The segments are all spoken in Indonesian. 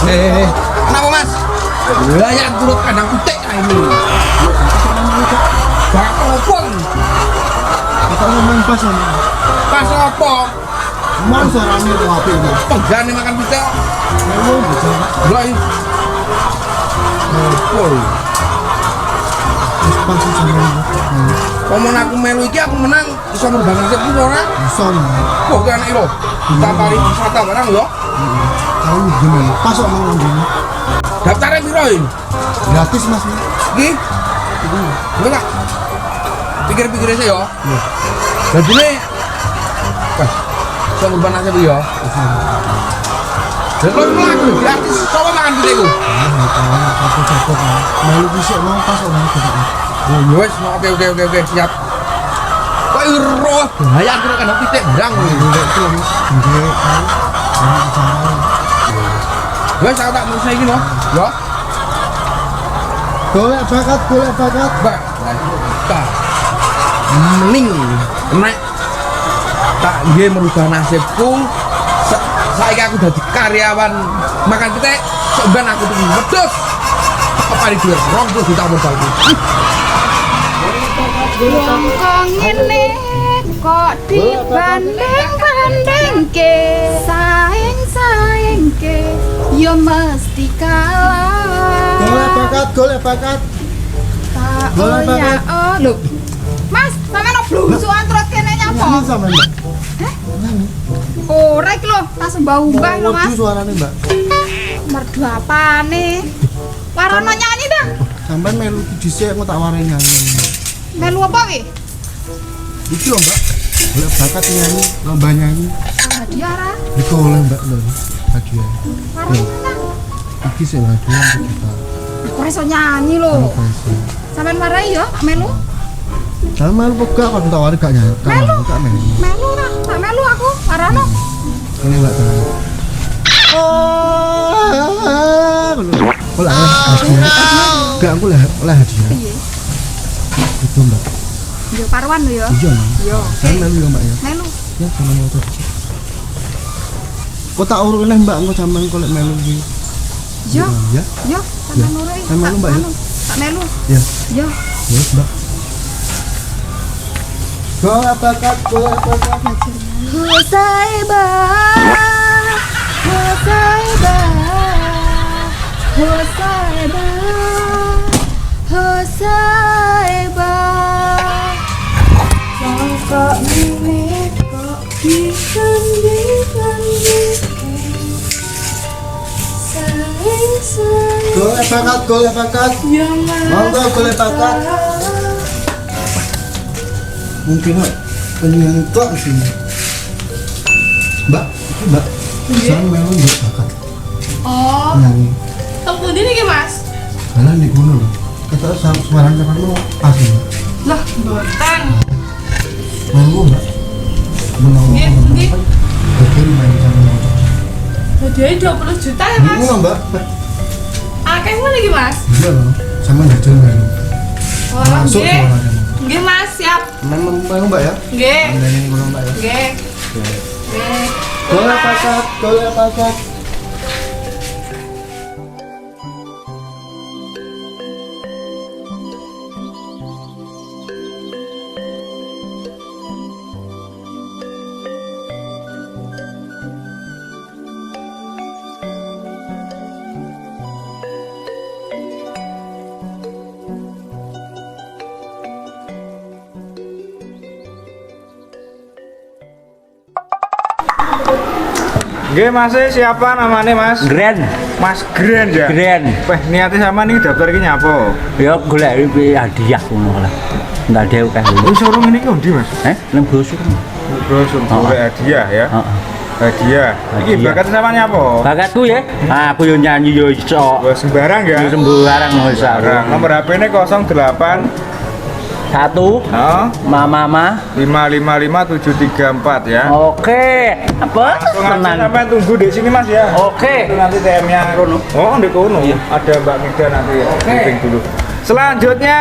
Kenapa mas? Ya yang turut kandang kutek ini. Bakal apa? Kita ngomong pas sama. Pas apa? Mau suaranya tuh apa ini? Penggani makan kutek. Mau bicara. Belai. Pol. Pas sama. Komen aku melu iki aku menang iso merbangun sepuluh ora? Bisa nih. Kok kan iki lho. Tapari wisata barang lho. Tahu gimana? Pas sama ngomongnya. Daftarnya piro ini? Gratis mas. Iki? Enggak. Pikir-pikir aja ya. Iya. Jadi nih, wah, saya kurban aja bu ya. Dan lo melaku gratis, coba makan kita itu. Mau bisa mau pas orang kita. Oh yes, oke, siap. Kok iroh, bahaya kira kan kita barang. Wes saya tak mau saya gini loh, ya. Golek bakat. Mbak, tak mending nek tak nggih merubah nasibku. Saiki aku dadi karyawan makan kita sebenarnya aku tuh wedhus apa di duit 20 juta modal iki. Wong ngene kok dibanding-bandingke saing-saingke ya mesti kalah. Golek bakat. Tak Golek bakat. oh lho. Mas, sampe no blusukan terus kene nyapa? Nyanyi sama mbak. Heh? Ora iki lho, tas mbah-mbah lho Mas. Waduh suaranya mbak. Merdu apane? Warono nyanyi dah. Sampai melu dhisik aku tak warai nyanyi. Melu apa wi? Iki lho mbak. Golek bakat nyanyi, lomba nyanyi. Hadiah ra? Iku oleh mbak lho. Hadiah. Warono ta? Iki sih hadiah untuk kita. Aku iso nyanyi lho. Sampeyan marai ya, melu? Jangan melu pega kalau tak warai gak nyanyi. Melu. Gak melu. Melu ra, tak melu aku. Warono. Ini mbak tahu. Olah hadiah. Gak aku lah hadiah. Piye? Itu mbak. Yo paruan lho ya. Iya nih. Yo. Saya melu ya mbak ya. Melu. Ya sama motor. Kok tak urut lah mbak, engko sampean kolek melu iki. Yo. Ya. Yo, sampeyan nurut. Saya melu, Mbak, ya? Tak melu. Ya. Yo. Ya, mbak. Golek bakat. Husaiba. Husaiba. Husaiba. Husaiba. Kok ini kok dikanji. Golek bakat. Monggo golek bakat. Mungkin penyanyi tok sini. Mbak, mbak. Saya melu mbak bakat. Oh, Nyanyi. temu di nih Mas. Karena di gunung loh. Kita suaranya kan lo asli. Lah, boten. Melu mbak. Menang. Nggih. Oke, main sama motor. Hadiahnya 20 juta ya Mas. Ini mbak. Akeh ngono iki Mas. Iya loh. Sama jajal melu. Oh, Masuk nggih. suaranya. Nggih Mas, siap. Memang mbak ya. Nggih. Ini gunung mbak ya. Nggih. Nggih. Golek bakat. Nggih, Mas, siapa namanya Mas? Grand, Mas Grand ya. Grand. Wah, niatnya sama nih daftar iki nyapa? Ya golek hadiah ngono lah. Enggak ada akeh. Oh, showroom ini ki ndi, Mas? Nang brosur. Brosur golek hadiah ya. Heeh. Hadiah. Iki Hadiah. bakat sama nyapa? Bakatku ya. Aku yo nyanyi yo iso. Wah, sembarang ya. Yo sembarang wis Sembarang. Nomor HP-ne 08 1 Heeh. Mama. 555734 ya. Oke. Apa? Langsung aja Tenang. sampai tunggu di sini Mas ya. Oke. Itu nanti TM-nya Kono. Oh, di kono. Ada Mbak Mida nanti ya. Meeting dulu. Selanjutnya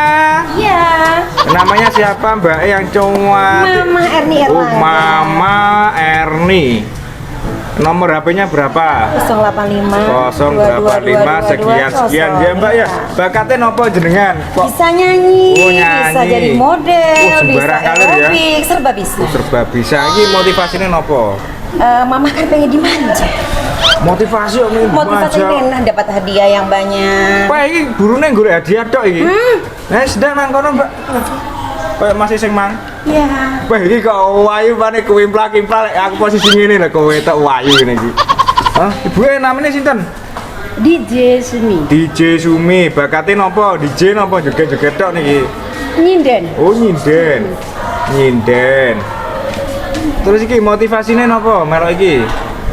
Iya, namanya siapa Mbak yang cowok? Mama Erni Oh, Erlangga. Mama Erni. Nomor HP-nya berapa? 085 085 sekian ya Mbak ya. Bakatnya nopo jenengan? Kok bisa nyanyi, Oh, nyanyi. bisa jadi model, Oh, bisa sembarang kalir ya? aerobik, serba bisa. serba bisa. Ini motivasinya nopo? Mama kan pengen dimanja. Motivasi kok nih Motivasi pengen dapat hadiah yang banyak. Pak ini burune golek hadiah tok iki. Nah, sedang nang kono, Mbak. Kayak masih sing mang. Iya. Wah, iki kok wayu pane kuwimplang-kimplang aku posisi ngene lho kowe tok wayu ngene iki. Hah, ibuke namanya sinten? DJ Sumi DJ Sumi, bakatnya nopo? DJ nopo joget-joget tok niki? nyinden Oh, nyinden. Nyinden. Terus iki motivasinya nopo? Melok iki?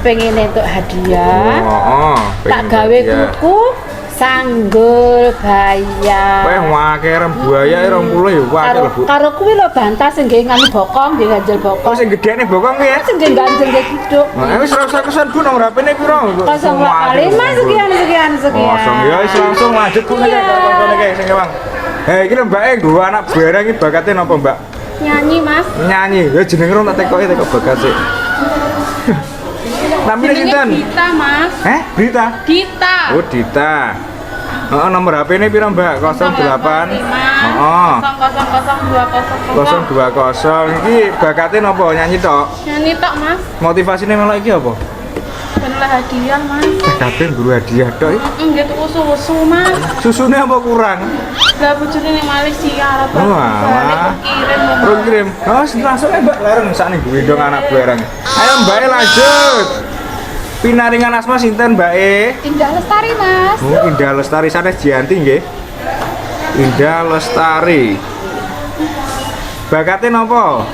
pengen entuk hadiah Oh, tak gawe kuku sanggul bayar Wah, wakil buaya 20 ya, wakil lho, Bu. karo kuwi lho bantas sing nggih nganu bokong nggih ganjel Oh, bokong sing gedene bokong ki ya? sing nggih ganjel nggih gitu Nah, wis ora usah kesan Bu, nomor HP-ne piro? 085 sekian Kosong ya, wis langsung lanjut Bu nek kono iki sing Bang. Hei, iki lho Mbak, nggo anak barang iki bakatnya napa, Mbak? nyanyi mas Nyanyi. Ya jenenge rong tak tekoki teko bakat sik. Namanya sinten? Dita mas. Berita? Dita. Oh, Dita. Heeh, nomor HP-ne piro, Mbak? 08. Heeh. 020. Iki bakatnya napa? Nyanyi tok. Nyanyi tok mas. Motivasine melok iki apa? Bener hadiah mas. Kabeh guru hadiah tok. Enggak tuh susu mas. Susune apa kurang? Lah bojone ning Malaysia arep Oh, alah. kirim Terus kirim. Oh, langsung Mbak larang sakne gendong anak barang. Ayo Mbak lanjut. Pinaringan asma sinten Mbak Indah Lestari mas. Oh, Indah Lestari sanes Jianti nggih. Indah Lestari. Bakatnya napa?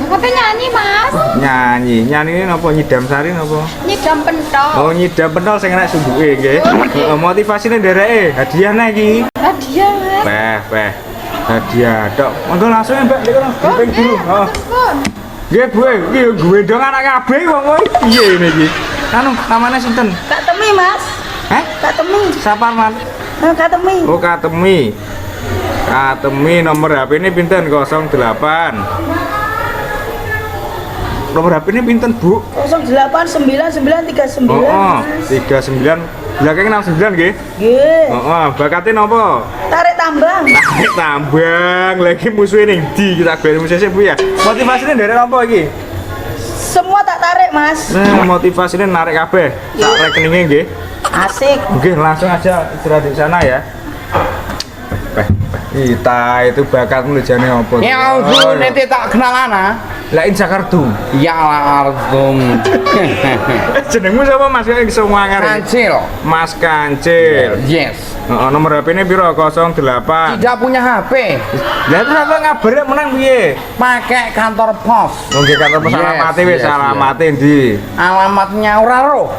Katanya nyanyi mas. Nyanyi. Nyanyi ini napa? Nyidam sari napa? Nyidam pentol. Oh, nyidam pentol sing enak sumbuke nggih. Heeh, motivasine ndereke hadiah nek iki. Hadiah mas. Peh. Hadiah tok. Monggo langsung ya, Mbak. Nek kono diping dulu. Heeh. Nggih, Bu. Iki gendong anak kabeh wong kowe. Piye ngene iki? Anu, namanya sinten? Kak Temi mas. Kak Temi. Sapar man? Kak Temi. Oh, Kak Temi. Kak Temi nomor HP ini pinten 08. Nomor HP ini pinten, Bu? 089939. Oh, 39 belakang 69 nggih. Nggih. Heeh, bakate napa? Tarik tambang. Tarik tambang. Lagi musuhe ning ndi kita bali musuhe sik, Bu ya. Motivasine nderek napa iki? Semua tak tarik mas. Nah, motivasinya narik kabeh. Tak rekeningnya nggih. Asik. Oke, langsung aja istirahat di sana ya. Kita itu bakatmu jane apa? Ya ampun, nanti tak kenal ana. Lah Insa Kartu. Ya lah Artum. Jenengmu sapa Mas? Iso ngangar. Kancil. Mas Kancil. Yes. Heeh, nomor HP-ne piro? 08. Tidak punya HP. Lah terus apa ngabarnya menang piye? Pakai kantor pos. Nggih kantor pos Yes, alamate wis yes, alamate ndi? Alamatnya ora roh.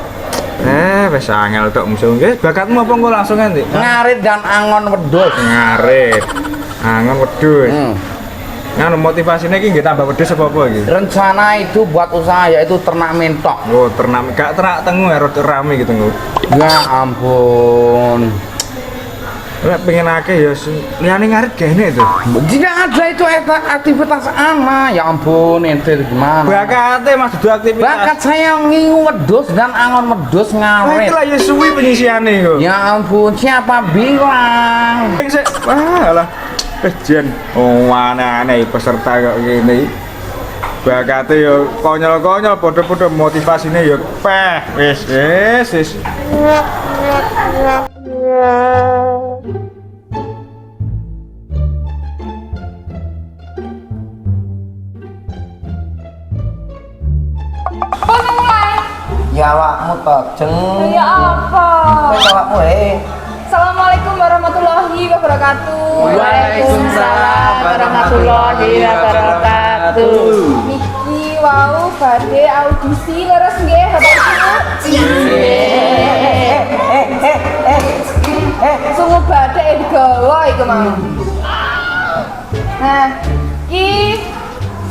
Wis angel tok musuh. Nggih, bakatmu apa engko langsung nanti? Ngarit dan angon wedhus. Ngarit. Angon wedhus. Nah, motivasinya iki nggih tambah wedhus apa iki? Rencana itu buat usaha yaitu ternak mentok. Oh, ternak gak ternak tengu harus rame gitu nggo. Ya ampun. Lek pengen akeh ya liyane ngarit gene itu. Tidak ada itu aktivitas ana. Ya ampun, ente gimana? Bakate Mas dudu aktivitas. Bakat saya ngingu wedhus dan angon wedhus Wah, ngarit. itu lah ya suwi penyisiane kok. Ya ampun, siapa bilang? Wah, alah. Jen, oh aneh-aneh peserta kok gini. Bakate yo konyol-konyol padha-padha motivasine yo peh. Wis. Ya awakmu tok, jeng. Ya apa? Kowe awakmu Assalamualaikum warahmatullahi wabarakatuh. Waalaikumsalam warahmatullahi wabarakatuh. Niki wau badhe audisi leres nggih Bapak Ibu. Sungguh badhe digawa iku mau. Nah, iki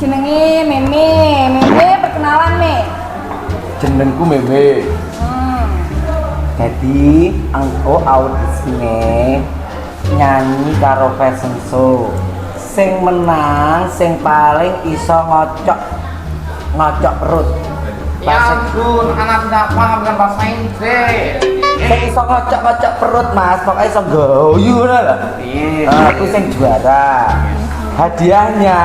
jenenge Meme perkenalan Me. Jenengku Mewe. Jadi engko audisine nyanyi karo fashion show. Sing menang sing paling iso ngocok perut. Ya ampun, anak tidak paham dengan bahasa Inggris. Saya iso ngocok-ngocok perut mas, pokoknya iso goyu lah. Aku sing juara. Hadiahnya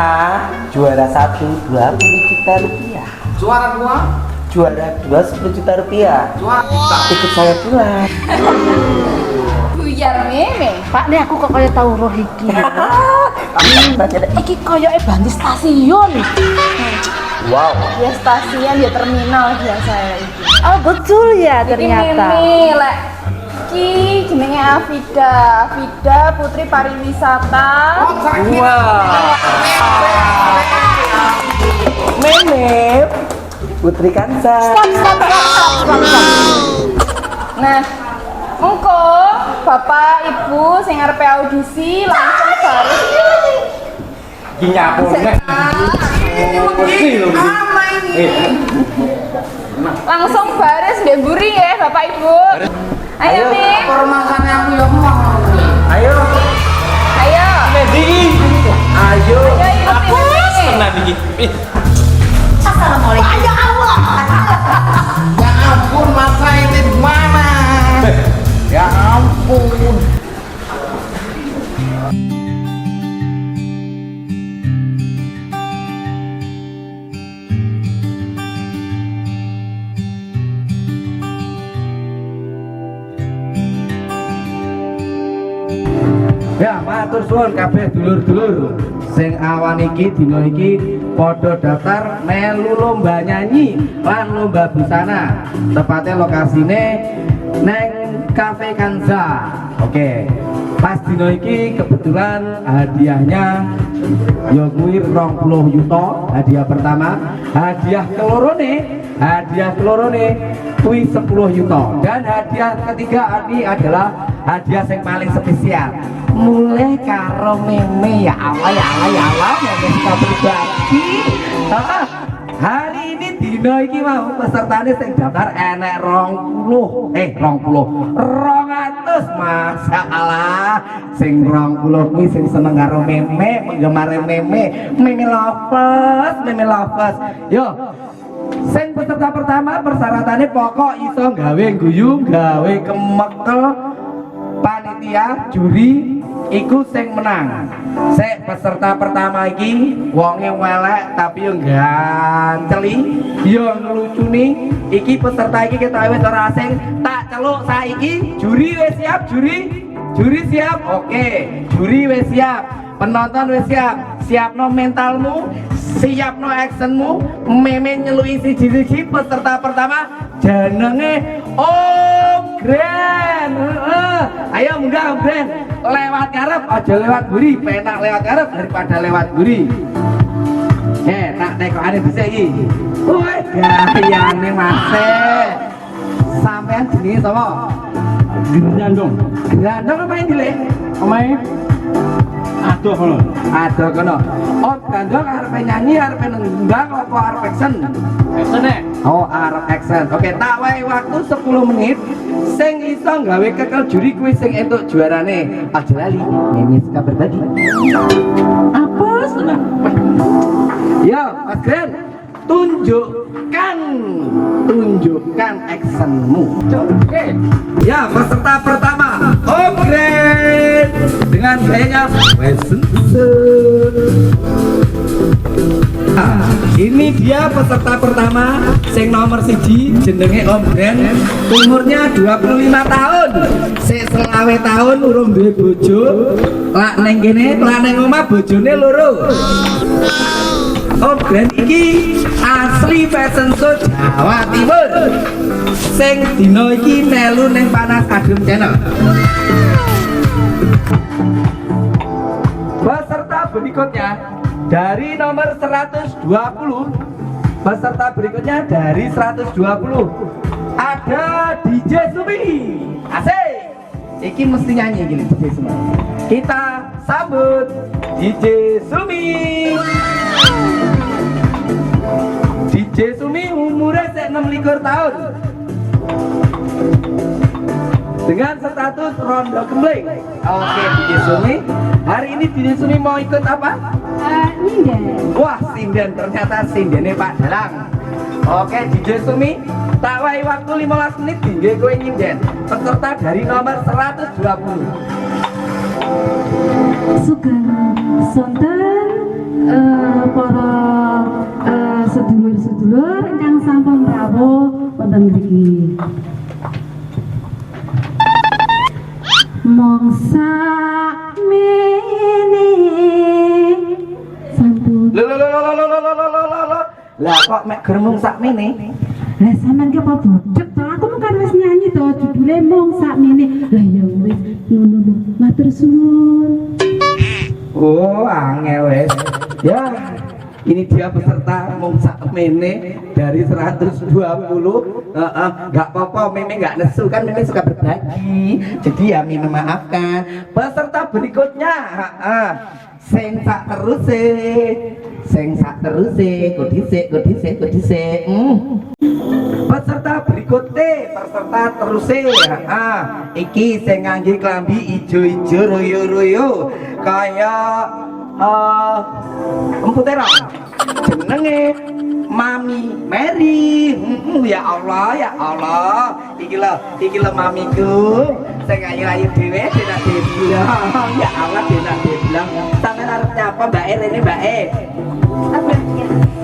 juara 1 20 juta rupiah. Juara 2? Juara 2 10 juta rupiah. Juara Ikut saya pulang. Buyar meme. Pak, nih aku kok kaya tau roh iki. Baca deh. Iki koyoke banti stasiun. Wow. Ya stasiun ya terminal biasa ya iki. Oh, betul ya ternyata. Ini lek ki jenenge Afida. Afida Putri Pariwisata. Wow. Meme Putri Kansa. Stop. Nah, engko Bapak Ibu sing arep audisi langsung baris. Iki nyapone. Langsung baris mbek mburi ya Bapak Ibu. Ayo Mi. permasalahan aku ya mau. Ayo. Ayo. Ayo. Ayo ikut Mi. Ya ampun, masa ini mana? Ya ampun. Ya, matur suwun kabeh dulur-dulur sing awan iki dina iki padha daftar melu lomba nyanyi lan lomba busana. Tepatnya lokasine neng Cafe Kanza. Oke. Pas dina iki kebetulan hadiahnya ya kuwi 20 yuta hadiah pertama. Hadiah kelorone kuwi 10 yuta. Dan hadiah ketiga ini adalah hadiah yang paling spesial. Mulai karo meme ya Allah meme suka berbagi. Hari ini dino iki mau pesertane sing daftar enek 200 Masya Allah sing 20 kuwi sing seneng karo meme, penggemar meme lovers. Yo sing peserta pertama persyaratannya pokok iso gawe guyu, gawe kemekel panitia juri iku sing menang. Sek peserta pertama iki wonge welek tapi yo ganceli, yo ngelucuni. Iki peserta iki kita wis ora asing, tak celuk saiki. Juri wis siap, juri siap. Oke, juri wis siap. Penonton wis siap. Siapno mentalmu, siapno actionmu. Meme nyelui siji-siji. Peserta pertama jenenge Om Gren. Ayo munggah Om Gren. Lewat ngarep aja lewat buri, penak lewat ngarep daripada lewat buri. Tak tekokane bisa iki. Woi, gayane Mas. Sampean jenenge sapa? Grandong. Grandong apa yang dilek? Omae aduh kono. Om Gandong arep nyanyi, arep nendang apa arep action? Action e. Oh, arep action. Oke, tak wae waktu 10 menit. Sing iso gawe kekel juri kuwi sing entuk juarane. Aja lali, ini suka berbagi. Apa sudah? Ya, Mas Gren, tunjukkan actionmu. Oke. Ya, peserta pertama Om Gren dengan gayanya ini dia peserta pertama sing nomor 1 jenenge Om Gren, umurnya 25 tahun. Sik 20 tahun urung duwe bojo. Lak ning kene, lak ning omah bojone loro. Om Gren iki asli fashion show Jawa Timur. Sing dina iki melu ning Panas Kadum Channel. Peserta berikutnya dari nomor 120. Peserta berikutnya dari 120 ada DJ Sumi. Asik. Iki mesti nyanyi gini DJ Sumi. Kita sambut DJ Sumi. DJ Sumi umurnya 26 tahun dengan status rondo kembling. Oke, DJ Sumi Hari ini Dini Suni mau ikut apa? Nyinden. Wah, sinden, ternyata sindennya Pak Dalang. Oke, Dini Sumi, tak wae waktu 15 menit tinggi kowe nyinden. Peserta dari nomor 120. Sugeng sonten para sedulur-sedulur ingkang sampun rawuh wonten mriki. Mongsa mene sampun. Lo. Lah kok mek gremung sak mene? Lah sampean ki apa bodhek to? Aku kan wis nyanyi to judule mongsa mene. Lah ya wis ngono lho. Matur suwun. Oh, angel wes. Ya, ini dia peserta mongsa mene dari 120. Nggak apa-apa, Meme nggak nesu kan, Meme suka berbagi. Jadi ya Meme maafkan. Peserta berikutnya, sing sak terus kudisik. Peserta berikutnya, peserta terus iki sing ngangge klambi ijo-ijo royo-royo kayak empu terong jenenge Mami Mary. Ya Allah iki lho mamiku sing ayu-ayu dhewe denak dibilang. Ya Allah denak dibilang sampeyan arep nyapa Mbak E rene Mbak E?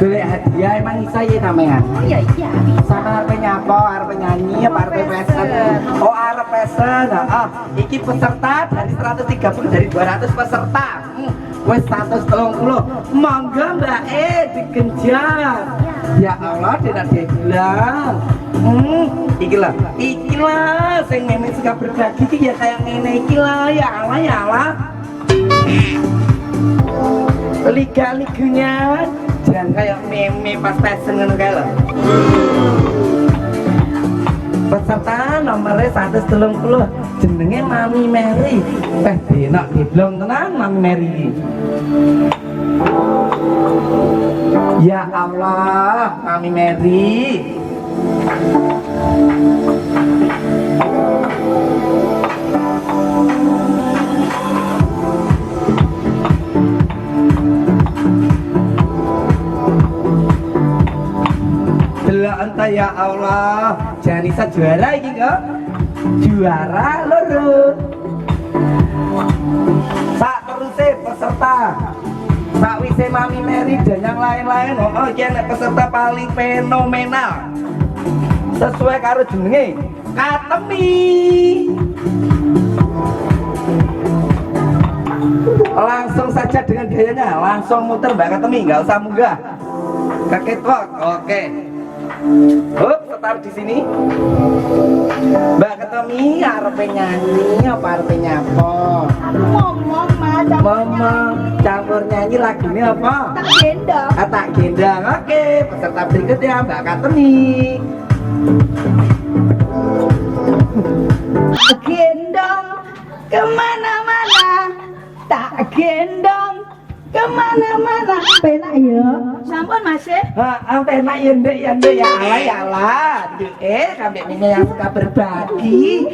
Golek hadiah emang iso ya sampean? Oh iya. Sampeyan arep nyapa, arep nyanyi apa arep pesen? Oh arep pesen. Iki peserta dari 130 dari 200 peserta. Wes 130. Monggo Mbak E digenjar. Ya Allah tidak dibilang. Iki lah sing Meme suka berbagi iki ya kayak ngene iki lah. Ya Allah. Liga-ligunya jangan kayak Meme pas pesen ngono kae lho. Peserta nomornya 130 jenenge Mami Mary. Denak diblong tenan Mami Mary. Ya Allah, Mami Mary. Delok enta ya Allah, Janisa juara iki kok. Juara loro. Sak teruse peserta. Sakwise Mami Mary dan yang lain-lain, iki nek peserta paling fenomenal. Sesuai karo jenenge Katemi. Langsung saja dengan gayanya, langsung muter Mbak Katemi, nggak usah munggah. Ke catwalk, oke. Start di sini. Mbak Katemi arep nyanyi apa arep nyapa? Ngomong Mas. Ngomong campur nyanyi lagunya apa? Tak gendong. Tak gendang. Oke, peserta berikutnya Mbak Katemi. Gendong kemana-mana, tak gendong kemana-mana. Penak ya. Sampun Mas. Penak ya ndek ya Allah. Kambek Meme yang suka berbagi.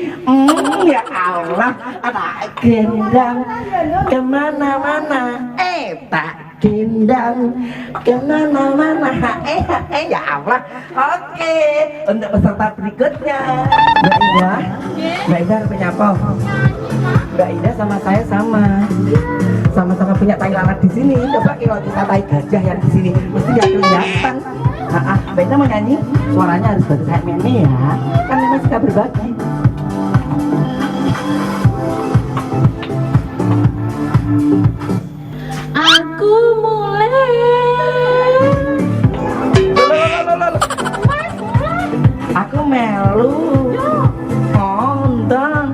Ya Allah, tak gendang kemana-mana. Tak gendang kemana-mana. Ya Allah. Oke, untuk peserta berikutnya Mbak Ida penyapa. Mbak Ida sama saya sama-sama punya tai lalat di sini. Coba kalau kita tai gajah yang di sini mesti ya kelihatan. Mbak Ida mau nyanyi, suaranya harus bagus kayak Meme ya. Kan Meme suka berbagi. Aku mulai. Aku melu. Ondang.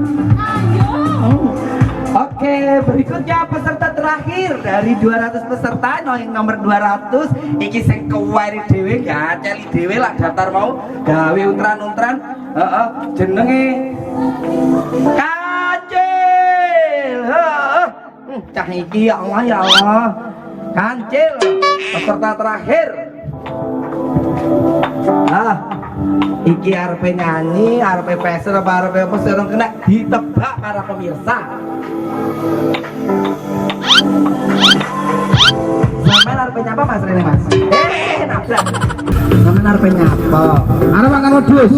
Oke, berikutnya peserta terakhir dari 200 peserta, yang nomor 200 iki sing kewari dhewe, gaceli dhewe lah daftar mau gawe untran-untran. Jenenge Kancil. Cah iki ya Allah. Kancil peserta terakhir. Iki arepe nyanyi, arepe pesen apa arepe apa serong kena ditebak para pemirsa. Sampeyan arep nyapa Mas Rene Mas? Nabrak. Sampeyan arep nyapa? Arep makan wedhus.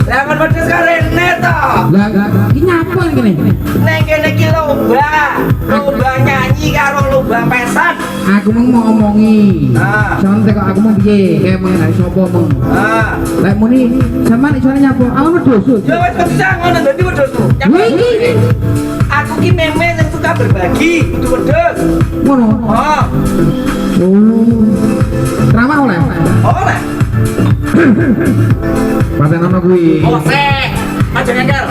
Lah kon wedhus karo Rene to. Lah iki nyapa ngene? Ning kene iki lomba. Lomba nyanyi karo lomba pesan. Aku mau ngomongi. Ah. Contoh kok aku mau piye? Kayak mengenai sapa mong. Ah. Lek muni sampean iso nyapa? Aku wedhus. Ya wis bisa ngono dadi wedhusmu. Iki Aku ki meme yang suka berbagi, kudu wedhus. ngono. Oh, Ramah oleh. ora. Paten ono kuwi. Oh, sek. Aja ngengkel.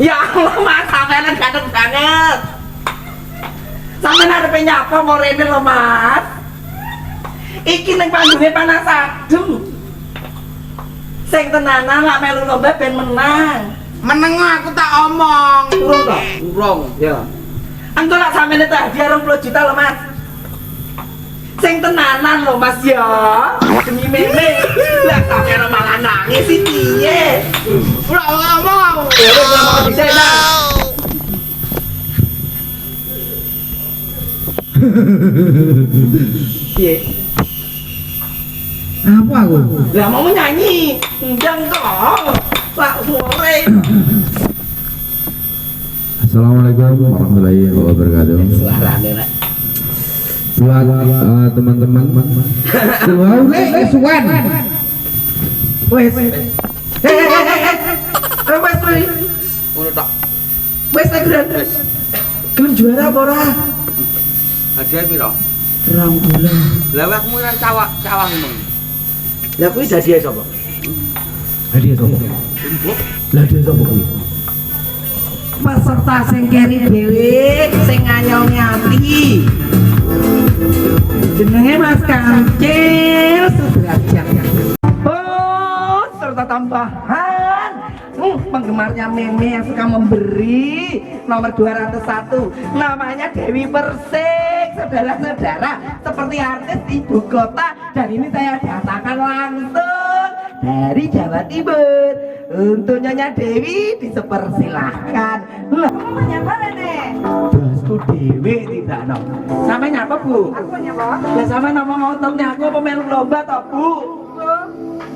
Ya Allah, Mas, sampeyan ganteng banget. Sampeyan arep nyapa mau Rene lho, Mas. Iki ning panggunge panas adem. Sing tenanan lak melu lomba ben menang. Meneng aku tak omong. Urung to? Urung. Ya. Engko lak sampeyan itu hadiah 20 juta lho, Mas. Sing tenanan lho, Mas ya. Demi meme. Lah sampeyan malah nangis sih piye? Ora ngomong. Ya wis ngomong dhisik lah. Piye? Apa aku? Lah mau nyanyi. Ndang kok. Pak sore. Assalamualaikum warahmatullahi wabarakatuh. Suarane nek. Buat teman-teman. Wis suwen. Wes. Wes wes. Ngono tok. Wes teguran. Gelem juara apa ora? Hadiah piro? 2 bulan. Lah aku mung cawak ngono. Lah kuwi hadiah sapa? Hadiah sopo? Lah hadiah sopo kuwi? Peserta sing keri dhewe sing nganyong ati. Jenenge Mas Kancil Sudrajat. Oh, serta tambahan. Penggemarnya Meme yang suka memberi nomor 201 namanya Dewi Persik. Saudara-saudara, seperti artis ibu kota, dan ini saya datangkan langsung dari Jawa Timur. Untuk Nyonya Dewi disepersilahkan. Lah, Nyapa Nenek? bosku Dewi tidak no. Sama nyapa Bu? Aku nyapa? Lah sama nama motornya aku pemilu lomba toh Bu?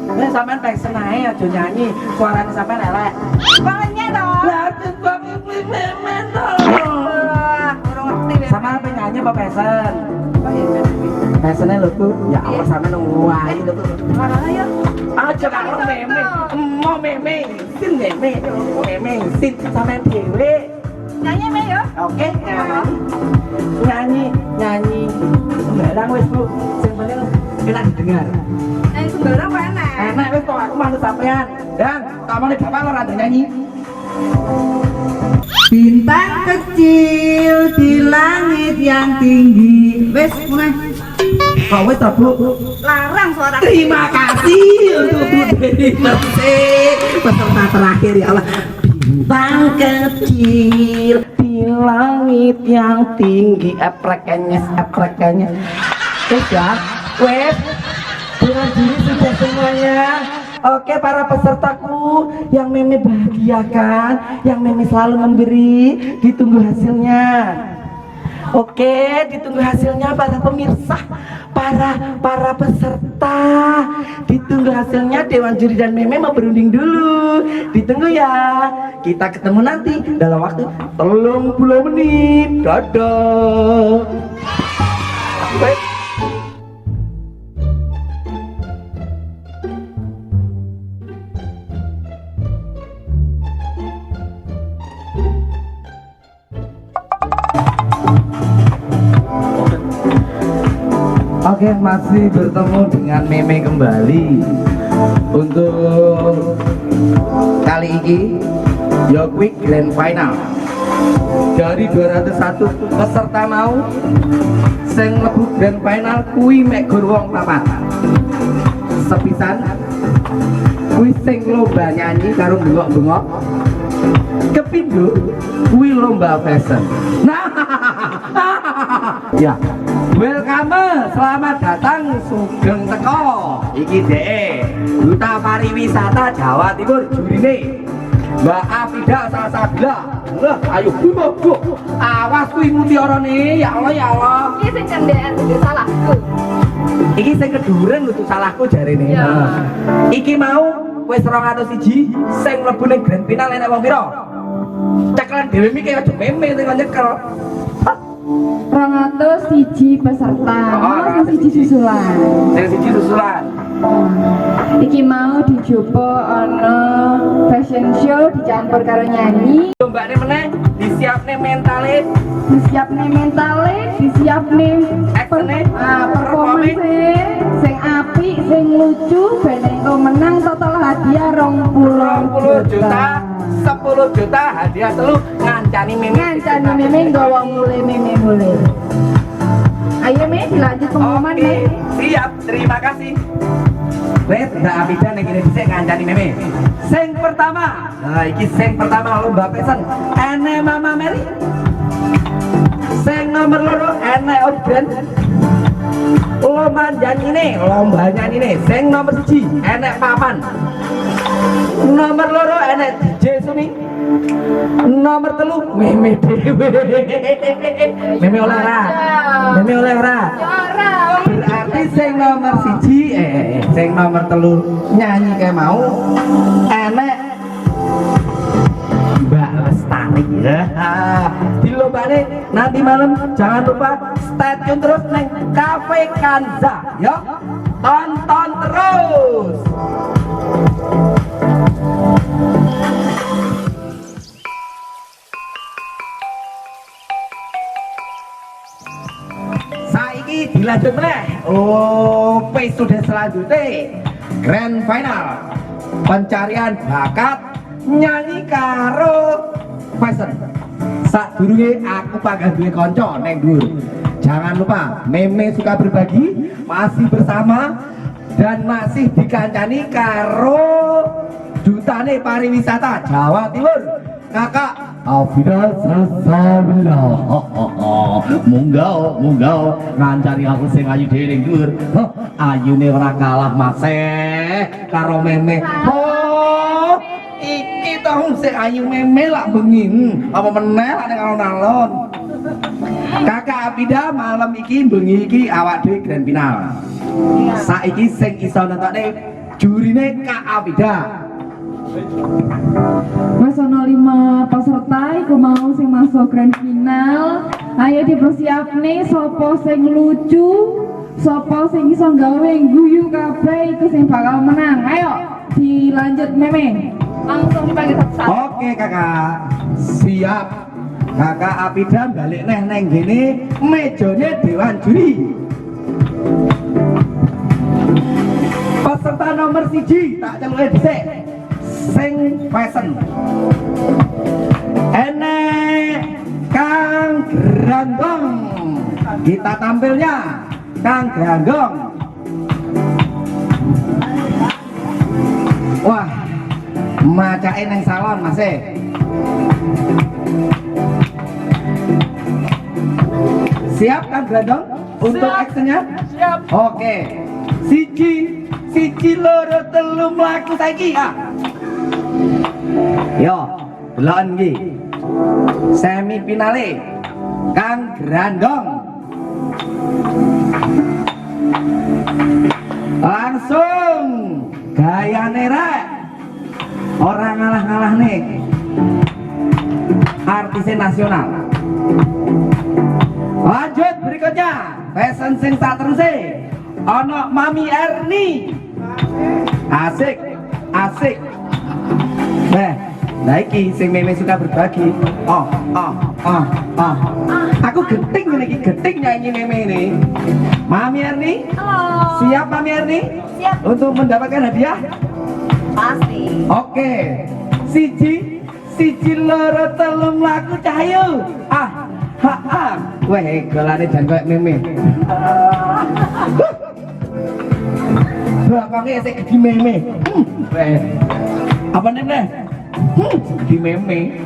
Lah sampean pesen ae aja nyanyi, suarane sampean elek. Banget dong. Lah kok memen toh. Kurang ngerti deh. Sama apa nyanyi apa pesen? Pesennya lho Bu. Ya Allah sampean nunggu ae lho Bu. Mana ya? Aja karo meme. Mau meme, sin meme. Meme sin sampean dhewe. Nyanyi me ya? Oke, nyanyi sembarang wis Bu, sing penting enak didengar. Nyanyi sembarang apa enak? Enak wis kok aku manut sampean. Dan kamane bapak ora ada nyanyi. Bintang kecil di langit yang tinggi. Wes mulai. Kok wis to Bu? Larang suara. Terima kasih untuk Bu Dewi Persik, peserta terakhir ya Allah. Bintang kecil di langit yang tinggi, eprekannya. Wes ya, wes. Dengan diri sudah semuanya. Oke para pesertaku yang Meme bahagiakan, yang Meme selalu memberi, ditunggu hasilnya. Oke, ditunggu hasilnya para pemirsa, para peserta. Ditunggu hasilnya, Dewan Juri dan Meme mau berunding dulu. Ditunggu ya. Kita ketemu nanti dalam waktu 30 menit. Dadah. Baik. Oke, masih bertemu dengan Meme kembali untuk kali ini ya quick grand final. Dari 201 peserta mau sing mlebu grand final kuwi mek gur wong papat. Sepisan kuwi sing lomba nyanyi karo bengok-bengok. Kepindho kuwi lomba fashion. Nah, ya. Welcome, selamat datang Sugeng Teko. Iki dhek Duta Pariwisata Jawa Timur jurine. Mbak Afida Sasabila. Lah, ayo bu. Awas kuwi mutiara nih. Ya Allah ya Allah. Iki sing cendekan dadi salahku. Iki sing keduren lho tuh salahku jarene. Ya. Iki mau wis 201 sing mlebu ning grand final enek wong pira? Cekelan dhewe iki aja meme sing nyekel. 201 peserta. Sing siji susulan. Sing siji susulan. Iki mau dijopo ana fashion show dicampur karo nyanyi. Lombane meneh disiapne mentale, disiapne performance sing apik, sing lucu, ben engko menang total hadiah 20 juta, 10 juta hadiah telu ngancani meme nggawa mule. Ayo Me, dilanjut pengumuman Me. Siap, terima kasih. Wes, Mbak Afida ning kene dhisik ngancani meme. Sing pertama. Nah, iki sing pertama lomba pesen. Ene Mama Mary. Sing nomor loro ene Odren. Lomba nyanyi sing nomor 1 enek Papan. Nomor loro enek DJ Sumi. Nomor 3 meme dhewe. Meme oleh ora? Berarti sing nomor 1 sing nomor 3 nyanyi kayak mau enek Mbak Lestari ya. Di lombane nanti malam jangan lupa stay tune terus neng Cafe Kanza ya. Tonton terus. Saiki dilanjut meneh. Sudah selanjutnya grand final pencarian bakat nyanyi karo fashion. Sadurunge aku panggah duwe kanca neng dhuwur. Jangan lupa meme suka berbagi masih bersama dan masih dikancani karo dutane pariwisata Jawa Timur Kakak Afida Sasabila. Munggah ngancani aku sing ayu dhewe ning dhuwur. Ayune ora kalah maseh karo meme. Iki toh sing ayu meme lak bengi. Apa meneh lak ning alon-alon. Kakak Afida malam iki bengi iki awak dhewe grand final. Saiki sing iso nentokne jurine Kak Afida. Mas ono 5 peserta iku mau sing masuk grand final. Ayo dipersiapne sapa sing lucu, sapa sing iso gawe guyu kabeh iku sing bakal menang. Ayo dilanjut meme. Langsung dipanggil satu-satu. Oke Kakak. Siap. Kakak Afida balik neng gini mejone dewan juri. Peserta nomor 1 tak celuke dhisik. Sing fashion. Enek Kang Grandong. Kita tampilnya Kang Grandong. Wah, macain yang salon masih. Siap Kang Grandong untuk actionnya? Siap. Oke. Siji loro telu mlaku saiki. Yo, delon iki. Semi finale Kang Grandong. Langsung gayane rek. Orang ngalah-ngalah nih. Artis nasional. Lanjut berikutnya. Fashion sing tak teruse. Ono Mami Erni. Asik. Nah iki sing meme suka berbagi. Aku genting iki genting nyanyi meme ini. Mami Erni. Halo. Siap Mami Erni? Siap. Untuk mendapatkan hadiah? Pasti. Oke. Siji loro telu mlaku cahayu. Weh, golane jan koyo meme. Belakangnya saya gede meme. Apa nih? Gede meme.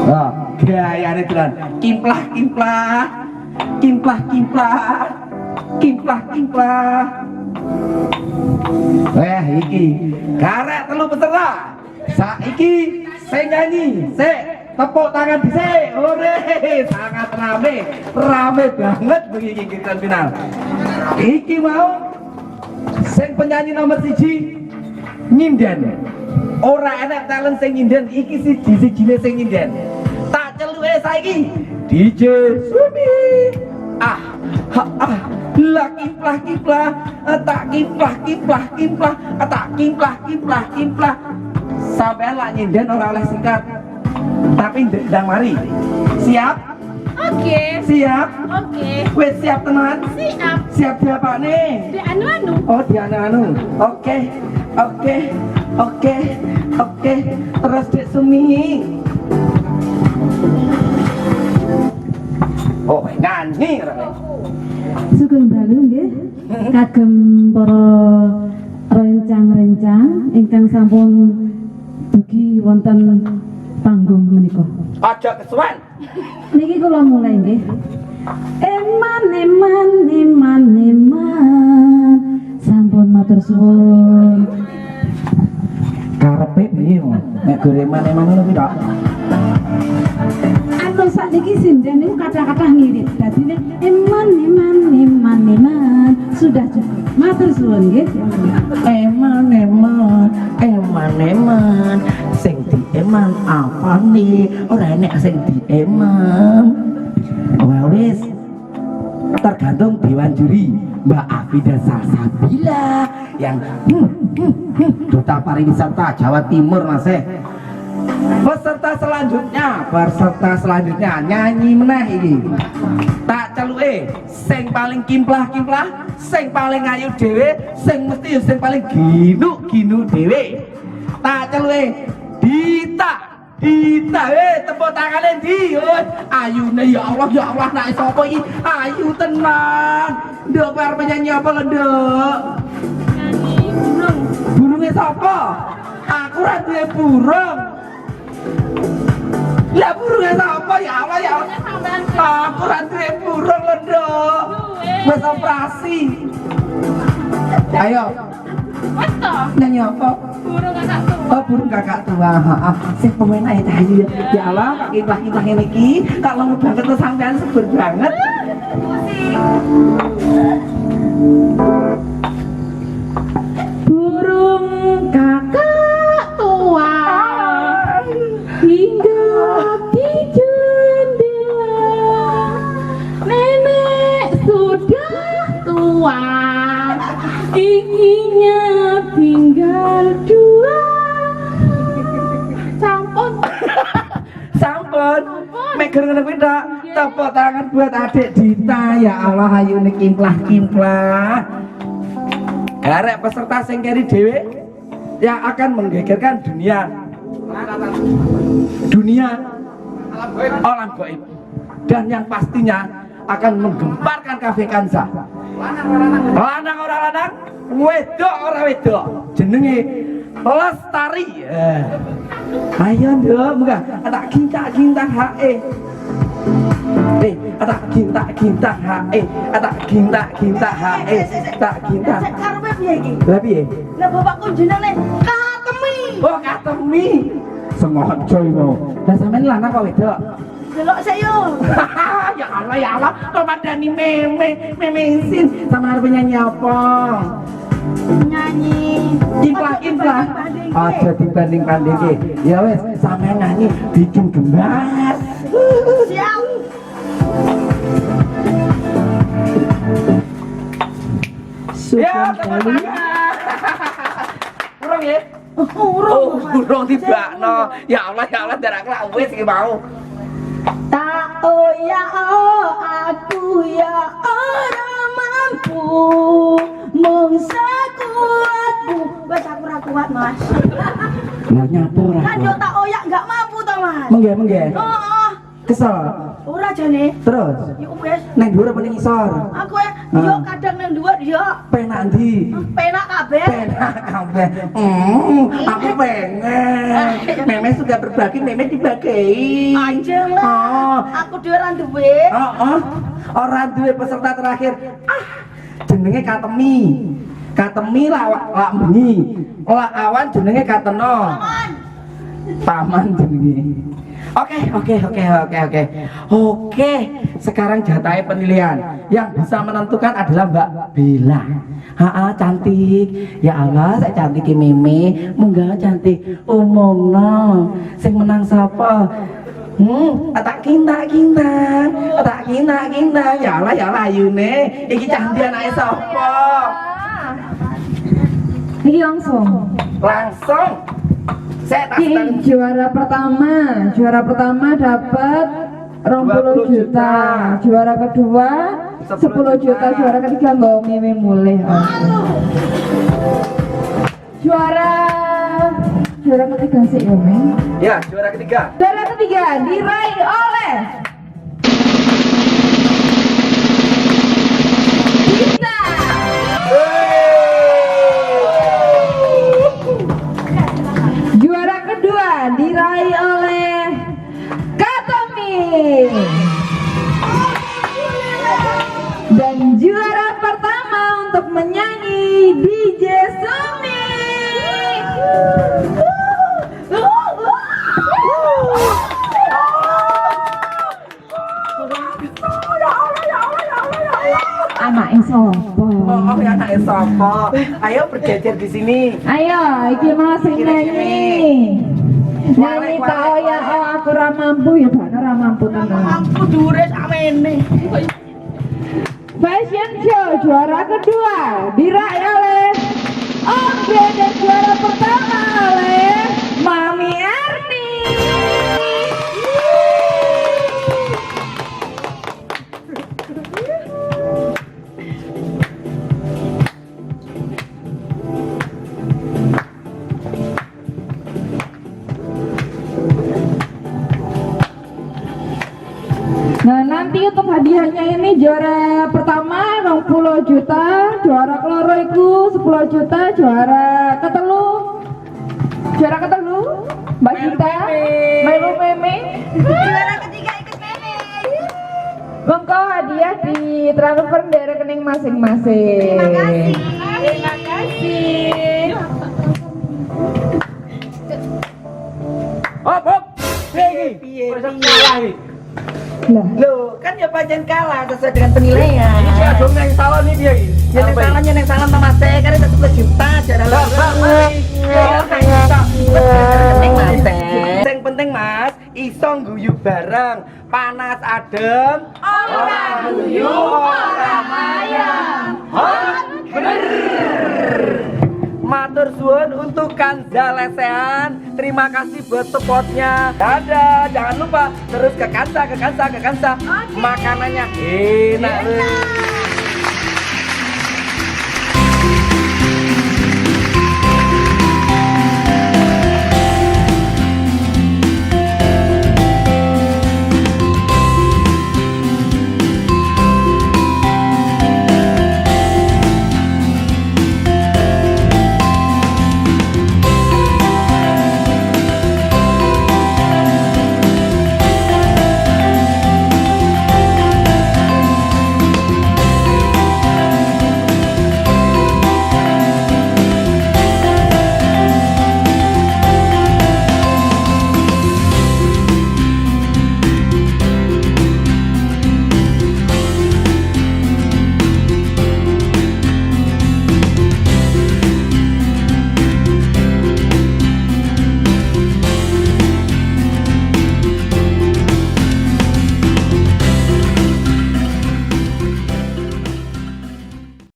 Wah, gayane tenan. Kimplah. Wah, iki karek telu peserta. Saiki saya nyanyi, tepuk tangan dhisik. Ore, sangat rame banget begini kita final. Iki mau sing penyanyi nomor 1 nyinden. Ora enak talent sing nyinden, iki siji-sijine sing nyinden. Tak celuke saiki DJ Sumi. Tak kiplah, sampean lak nyinden ora oleh sikat. Tapi ndang mari. Siap? Oke. Siap? Oke. Wes siap tenan? Siap. Siap diapane? Di anu. Oh, di anu. Oke. Terus Dek Sumi. Oh, nyanyi ora. Sugeng dalu nggih kagem para rencang-rencang ingkang sampun dugi wonten panggung menika. Aja kesuwen. Niki kula mulai nggih. Eman sampun matur suwun. Karepe piye, Mas? Nek goreman-eman ngono kuwi tok. Anu sakniki sinden niku kathah-kathah ngirit. Dadine eman sudah cukup. Matur suwun nggih. Eman sing dieman apa nih ora enek sing dieman. Wis tergantung dewan juri Mbak Afida Salsabila yang Duta Pariwisata Jawa Timur Mas. Peserta selanjutnya nyanyi meneh iki. Tak celuke sing paling kimplah, sing paling ayu dhewe, sing mesti sing paling ginu dhewe. Tak celuke Dita, tepuk tangane ndi? Ayune ya Allah, nek sapa iki? Ayu tenan. Nduk kowe arep nyanyi apa lho, Nduk? Nyanyi burung. Burunge sapa? Aku ra duwe burung. Lah burunge sapa ya Allah ya? Aku ra duwe burung lho, Nduk. Wis operasi. Ayo. Wes to? Nyanyi apa? Burung kakak tua. Oh, burung kakak tua. Sing pemenang itu ayu ya. Ya Allah, kak kimplah ngene iki, kalau banget tuh sampean subur banget. Burung kakak tua hinggap di jendela, nenek sudah tua, giginya tinggal 2. Sampun. Meger ngono kuwi tok. Tepuk tangan buat adik Dita. Ya Allah, ayune kimplah. Arek peserta sing keri dhewe yang akan menggegerkan dunia alam gaib dan yang pastinya akan menggemparkan kafe Kansa. Lanang ora lanang, wedok ora wedok, jenenge Lestari. Ayo Nduk, munggah tak gintak hae. Tak gintak hae. Karepe piye iki? Lah piye? Lah bapakku jenenge Katemi. Oh, Katemi. Sengaja iku. Lah sampean lanang apa wedok? Delok sik yo. Ya Allah, kok madani meme isin. Sama arep nyanyi apa? Nyanyi. Kimplah. Aja dibanding-bandingke. Ya wis, sampean nyanyi bikin gembas. Siap. Ya, urung ya? Urung tibakno. Ya Allah, darak lak wis iki mau. Tak ya aku ya orang mampu mung sekuatku. Wes aku ora kuat, Mas. Lah nyapur Kan yo tak oyak enggak mampu to, Mas. Mengge. Heeh. Kesel. Ora jane. Terus Yo wes. nang dhuwur apa ning isor? Aku yo kadang nang dhuwur yo. Penak ndi? Penak kabeh. Aku pengen. Meme sudah berbagi, meme dibagi. Aja lah. Aku dhewe ora duwe. Ora duwe peserta terakhir. Jenenge Katemi lak bengi. Lak awan jenenge Kateno. Paman jenenge. Oke, sekarang jatahnya penilaian. Yang bisa menentukan adalah Mbak Bella. Cantik. Ya Allah, saya cantik Meme. Munggah cantik. Umumno. Sing menang sapa? Tak kinta. Ya Allah ayune. Iki cantik anake sapa? Ini langsung. Saya tak Ini juara pertama dapat 20 juta. Juara kedua 10 juta. Juara ketiga nggak Meme mulai. Juara ketiga sih Meme. Ya, juara ketiga. Juara ketiga diraih oleh Kita. Juara kedua diraih oleh Katomi. Dan juara pertama untuk menyanyi DJ Sumi. Anaknya sopo? Oh, ya anaknya sopo. Ayo berjejer di sini. Ayo, iki masih nyanyi. Nyanyi tau ya, aku ra mampu ya, Pak, ra mampu tenan. Aku dure samene. Fashion show juara kedua diraih oleh Oke dan juara pertama oleh Mami Erni. Nah nanti untuk hadiahnya ini juara pertama 20 juta, juara keloro iku 10 juta, juara ketelu Mbak Gita, Melu Meme. Juara ketiga ikut Meme. Monggo hadiah di transfer dari rekening masing-masing. Terima kasih. Hop. Piye. Loh, kan ya pancen kalah sesuai dengan penilaian. Ini saya dong yang salah nih dia. Yang salah sama saya kan itu 10 juta cara Yang penting Mas, iso guyu bareng, panas adem, orang guyu orang ayam. Matur suwun untuk Kanza Lesehan. Terima kasih buat supportnya. Dadah, jangan lupa terus ke Kanza. Makanannya enak.